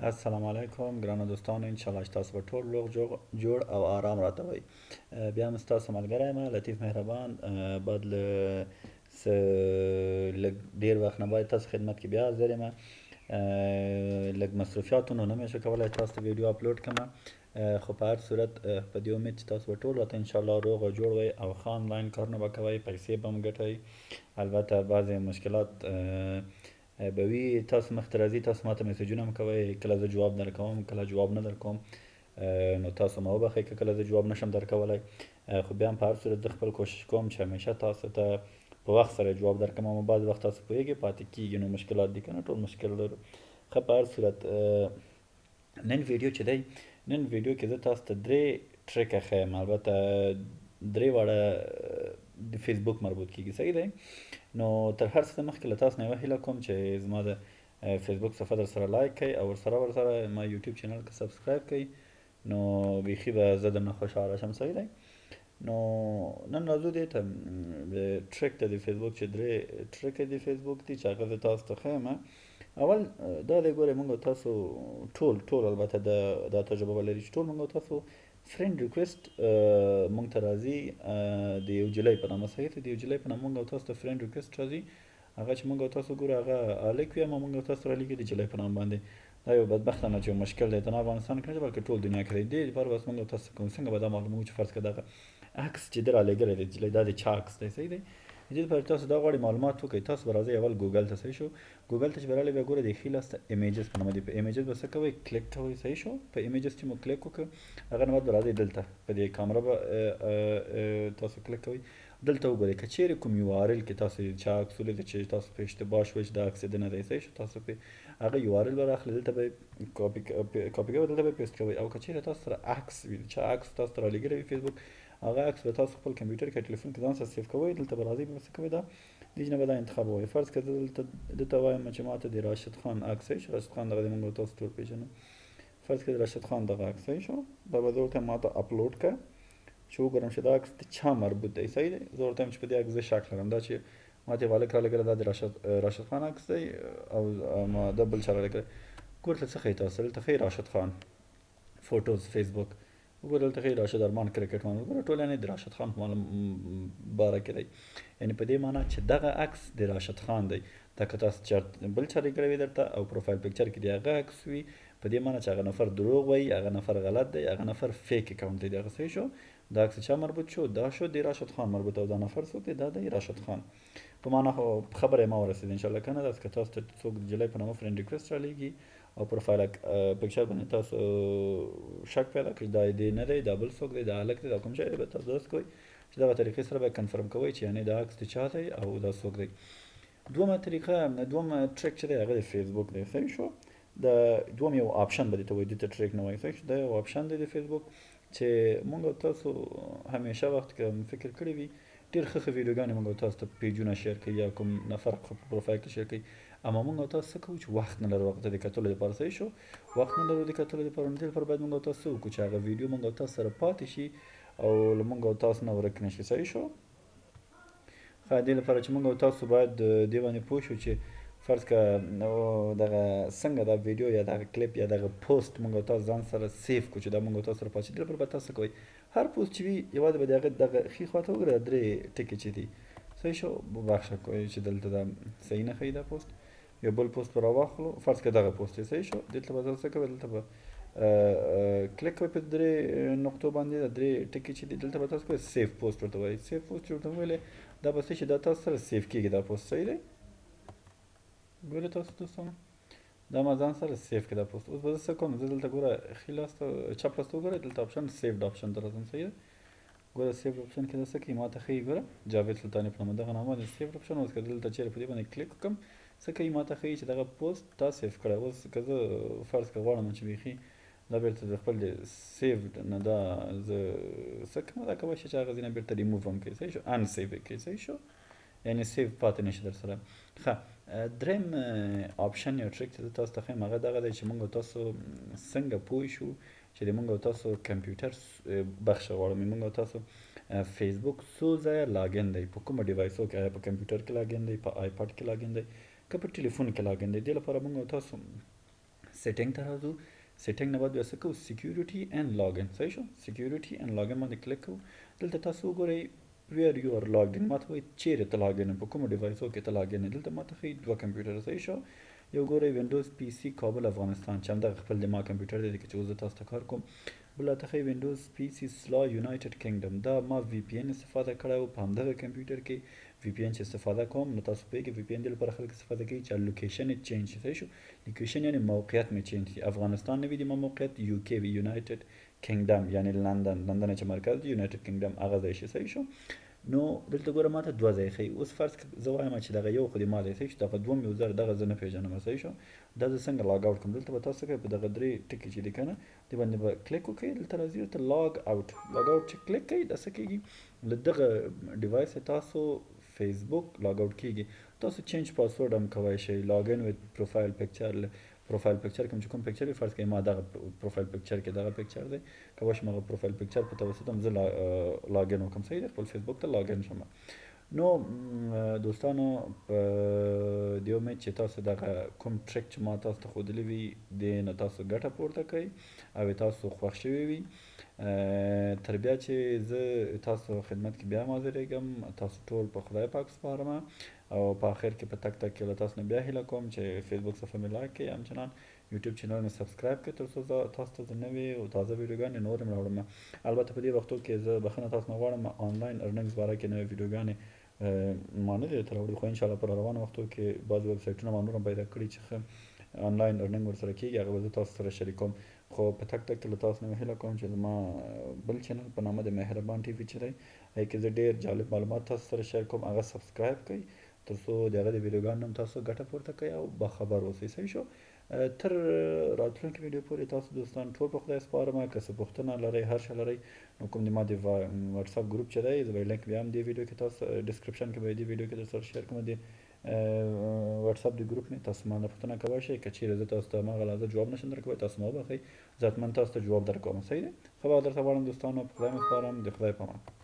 السلام علیکم ګرانو دوستانو انشاءالله چې تاسو به ټول روغ جوړ او آرام راته وئ. بیا هم ستاسو ملګری یم لطیف مهربان. بعد له لږ ډېر وخت نه بعد تاسو خدمت کې بیا حاضر یم. لږ مصروفیاتو نه مې شو کولی تاسو ته ویډیو اپلوډ کړم، خو په هر صورت په دې امید چې تاسو به ټول راته انشاءالله روغ او جوړ وئ او ښه آنلاین کارونه به کوئ، پیسې به هم ګټئ. البته بعضې مشکلات به وي، تاسو مخې ته راځي، تاسو ماته میسجونه هم کوئ، کله زه جواب درکوم کله جواب نه درکوم. نو تاسو ما وبخئ که کله زه جواب نشم درکولی، خو بیا هم په هر صورت زه خپل کوشش کوم چې همیشه تاسو ته په وخت سره جواب درکړم. اما بعض وخت تاسو پوهېږئ پاتې کېږي، نو مشکلات دي که نه، ټول مشکل لرو. ښه په هر صورت نن ویډیو چې دی، نن ویډیو کې زه تاسو ته درې ټریکه ښیم، البته درې واړه د فیسبوک مربوط کېږي، صحیح دی. نو تر هر څه مخکې له تاسو نه یوه هیله کوم چې زما د فیسبوک صفحه در سره لایک کړئ او ورسره ما یوټیوب چینل که سبسکرایب کړئ، نو بیخي به زه درنه خوشحاله شم، صحیح دی. نو نن راځو دې ته ټریک ته د فیسبوک چې درې ټریکه د فیسبوک دي چې هغه زه تاسو ته ښیم. اول دا دی، ګورئ موږ او تاسو ټول البته دا تجربه به لري چې ټول موږ او تاسو فرینډ ریکویسټ موږ ته راځي د یو جلۍ په نامه، صحیح دی، د یو جلۍ په نامه موږ او تاسو ته فرینډ ریکویسټ راځي. هغه چې موږ او تاسو ګورو هغه هلک وي، اما موږ او تاسو رالیږي د جلۍ په نام باندې. دا یو بدبختانه چې یو مشکل دی، ته نه افغانستان کې نه چې بلکې ټول دنیا کې دی. دې لپاره بس موږ او تاسو کوم څنګه به دا معلوموو چې فرض کړه دغه عکس چې ده رالیږلی دی جلۍ، دا د چا عکس دی، صحیح دی. دې لپاره تاسو دا غواړئ معلومات وکړئ، تاسو به راځئ اول ګوګل ته، صحیح شو. ګوګل ته چې به راغلئ بیا ګوره د ښي لاس ته ایمیجز په نامه دي، په ایمیجز به څه کوئ، کلیک کوئ، صحیح شو. په ایمیجز چې مو کلیک وکړ هغه نه بعد به راځئ دلته په دې کامره به تاسو کلیک کوئ، دلته وګورئ که چیرې کوم یو آر ال کې تاسو چا عکس ولید چې تاسو په اشتباه شوی چې دا عکس د نه دی، صحیح شو. تاسو په هغه یو آر ال به راخلئ، دلته به کاپي کوئ، دلته به پیسټ کوئ، او که چیرې تاسو سره عکس وي، چا عکس تاسو ته رالیږلی وي فیسبوک، هغه عکس به تاسو خپل کمپیوټر کې ټلیفون کې ځان سره سیف کوئ، دلته به راځئ به څه کوئ، دا دې نه به دا انتخابوئ. فرض کړه زه دلته وایم چې ماته د راشد خان عکس، صحیح شو. راشد خان دغه دی، موږ او تاسو ټول پېژنو. فرض کړه د راشد خان دغه عکس، صحیح شو. دا به زه ورته ماته اپلوډ کړه چې وګورم چې دا عکس د چا مربوط دی، صحیح دی. زه ورته وایم چې په دې عکس زه شک لرم، دا چې ماته یو هلک رالیږلی دا د راشد خان عکس دی، او ما دا بل چا رالیږلی. ګور دلته څه ښیي تاسو، دلته ښیي راشد خان فوټوز فیسبوک، وګوره دلته ښیي راشد ارمان کرکټ مان، وګوره ټول یعنې د راشد خان په باره کې دی، یعنې په دې معنا چې دغه عکس د راشد خان دی. دا که تاسو بل چا لیږلی وي درته او پروفایل پکچر کې د هغه عکس وي، په دې معنا چې هغه نفر دروغ وایي، هغه نفر غلط دی، هغه نفر فیک اکاونټ دی دغه، صحیح شو. دا عکس چا مربوط شو، دا شو د راشد خان مربوط، او دا نفر څوک دی، دا دی راشد خان. په معنا خو خبره یې ما ورسېده انشاءالله که نه. داسې که تاسو ته څوک د جلۍ په نامه فرینډ ریکویسټ رالیږي او پروفایل پکچر باندې تاسو شک پیدا کړئ دا دې نه دی، دا بل څوک دی، دا هلک دی، دا کوم شی دی، به تاسو داسې کوئ چې دغه طریقې سره به کنفرم کوئ چې یعنې دا عکس د چا دی او دا څوک دی. دومه ټریک چې دی هغه د فیسبوک دی، صحیح شو. د دوم یو آپشن به درته وایي، دې ته ټریک نه وایي، صحیح شو. دا یو آپشن دی د فیسبوک چې موږ او تاسو همیشه وخت کې فکر کړی وي ډېر ښه ویډیوګانې موږ او تاسو ته پیجونه شیر کوي یا کوم نفر په پروفایل کې شیر کوي، اما موږ او تاسو څه کوو چې وخت نه لرو هغه ته د کتلو لپاره، صحیح شو. وخت نه لرو د کتلو لپاره، نو دې لپاره باید موږ او تاسو څه وکړو چې هغه ویډیو موږ او تاسو سره پاتې شي او له موږ او تاسو نه ورک نه شي، صحیح شو. دې لپاره چې موږ او تاسو باید دې باندې پوه شو چې فرض کړه دغه څنګه دا ویډیو یا دغه کلیپ یا دغه پوسټ موږ او تاسو ځان سره سیف کړو چې دا موږ او تاسو سره پاتې شي. دې لپاره به تاسو کوئ هر پوسټ چې وي یوازې به د هغه دغه ښي خواته وګورئ درې ټکي چې دي، صحیح شو. بخښه کوئ چې دلته دا صحیح نه ښیي دا پوسټ، یو بل پوسټ به راواخلو، فرض کړه دغه پوسټ دی، صحیح شو. دلته به تاسو څه کوئ، دلته به کلیک کوئ په درې نقطو باندې، د درې ټکي چې دي دلته به تاسو کوئ سیف پوسټ ورته وایي. سیف پوسټ چې ورته وویلې دا به څه شي، دا تاسو سره سیف کېږي دا پوسټ، صحیح دی. ګورئ تاسو دوستانو دا ما ځان سره سیف کړه دا پوسټ. اوس به زه څه کوم، زه دلته ګوره ښي لاس ته چپ لاس ته وګورئ، دلته آپشن سیفډ آپشن ته راځم، صحیح ده. ګوره سیفډ آپشن کې دا څه کوي، ماته ښیي ګوره جاوید سلطاني په نامه دغه نامه د سیفډ آپشن. اوس که دلته چیرې په دې باندې کلیک وکړم څه کوي، ماته ښیي چې دغه پوسټ تا سیف کړی. اوس که زه فرض کړه غواړم چې بیخي دا بیرته د خپل د سیفډ نه دا زه څه کوم، دا کولی شي چې هغه ځینې بیرته ریموو هم کړي، صحیح شو، ان سیف یې کړي، صحیح شو، یعنې سیف پاتې نشي در سره. ښه دریم آپشن یا ټریک چې زه تاسو ته ښیم هغه دغه دی چې موږ او تاسو څنګه پوه شو چې د موږ او تاسو کمپیوټر بخښه غواړم، موږ او تاسو فیسبوک څو ځایه لاګین دی، په کومه ډیوایسو کې، آیا په کمپیوټر کې لاګین دی، په آیپاډ کې لاګین دی، که په ټلیفون کې لاګین دی. دې لپاره موږ او تاسو सेटिंग ته راځو سیټینګ نه بعد بیا څه کوو سکیورټي اینڈ لاګن صحیح شو سکیورټي اینڈ لاګن باندې کلیک کوو دلته تاسو وګورئ ویر یو ار لاګډ ان ماته وایي چیرې ته لاګن په کومو ډیوایسو کې ته لاګن دلته ماته ښیي دوه کمپیوټر صحیح شو یو ګورئ وینډوز پی سي کابل افغانستان چې همدغه خپل د ما کمپیوټر دی چې اوس زه تاسو ته کار کوم بل راته ښیي وینډوز پی سي سلا یونایټډ کینګډم دا ما وی پی این استفاده کړی و په همدغه کمپیوټر کې وی پی این چې استفاده کوم نو تاسو پوهیږئ وی پی این دې لپاره خلک استفاده کوي چې لوکیشن یې چینج شي صحیح شو لوکیشن یعنی موقعیت مې چینج شي افغانستان نه وي د ما موقعیت یو کې وي یونایټډ کینګډم یعنی لندن چې مرکز دی یونایټډ کینګډم هغه ځای شي صحیح شو نو دلته ګوره ماته دوه ځای ښیي اوس فرض کړه زه وایم چې دغه یو خو د ما دی صحیح شو دغه دوم یوزر دغه زه نه پېژنم صحیح شو دا زه څنګه لاګ آوټ کړم دلته به تاسو کوئ په دغه درې ټکي چې دي که نه دې باندې به کلیک وکړئ دلته راځي ورته لاګ آوټ لاګ آوټ چې کلیک کوئ دا څه کېږي له دغه ډیوایس تاسو فیسبوک لاګ آوټ کېږي تاسو چینج پاسورډ هم کولی شئ لاګ ان وذ پروفایل پکچر پروفایل پکچر کوم چې کوم پکچر وي فرض کړئ ما دغه پروفایل پکچر کې دغه پکچر دی کولی شم هغه پروفایل پکچر په توسط هم زه لاګ ان وکړم صحیح دی خپل فیسبوک ته لاګ ان شم نو دوستانو په دې امید چې تاسو دغه کوم ټریک چې ما تاسو ته ښودلی وي دې نه تاسو ګټه پورته کوئ او تاسو خوښ شوي وي تر بیا چې زه تاسو خدمت کې بیا حاضرېږم تاسو ټول په خدای پاک سپارم او په آخر کې په تک تک کې له تاسو نه بیا هیله کوم چې فیسبوک صفحه مې لایک کړئ همچنان یوټیوب چینل مې سبسکرایب کړئ تر څو تاسو ته د نوې او تازه ویډیوګانې نور هم راوړم البته په دې وختو کې زه بخښنه تاسو نه غواړم آنلاین ارننګز باره کې نوې ویډیوګانې ما نه دي درته راوړي خو انشاءالله په روانو وختو کې بعض ویب سایټونه ما نور هم پیدا کړي چې ښه آنلاین ارننګ ورسره کېږي هغه به زه تاسو سره شریکوم خو په تک تک کې له تاسو نه هیله کوم چې زما بل چینل په نامه د مهربان ټي وي چې دی هغې کې زه ډېر جالب معلومات تاسو سره شیر کوم هغه سبسکرایب کړئ تر څو د هغه د ویډیوګانو هم تاسو ګټه پورته کوئ او باخبر اوسئ صحیح شو تر راتلونکي ویډیو پورې تاسو دوستان ټول په خدای سپارم که څه پوښتنه لرئ هر څه لرئ نو کوم د ما د واتساپ ګروپ چې دی زه به یې لینک بیا هم دې ویډیو کې تاسو ډسکرپشن کې به یې دې ویډیو کې در سره شیر کوم د واتساپ د ګروپ نه تاسو ما نه پوښتنه کولی شئ که چیرې زه تاسو ته هماغه لحظه جواب نشم درکولی تاسو ما وبخئ زه حتما تاسو ته جواب درکوم صحیح دی ښه به درته غواړم دوستانو په خدای مو سپارم د خدای په امان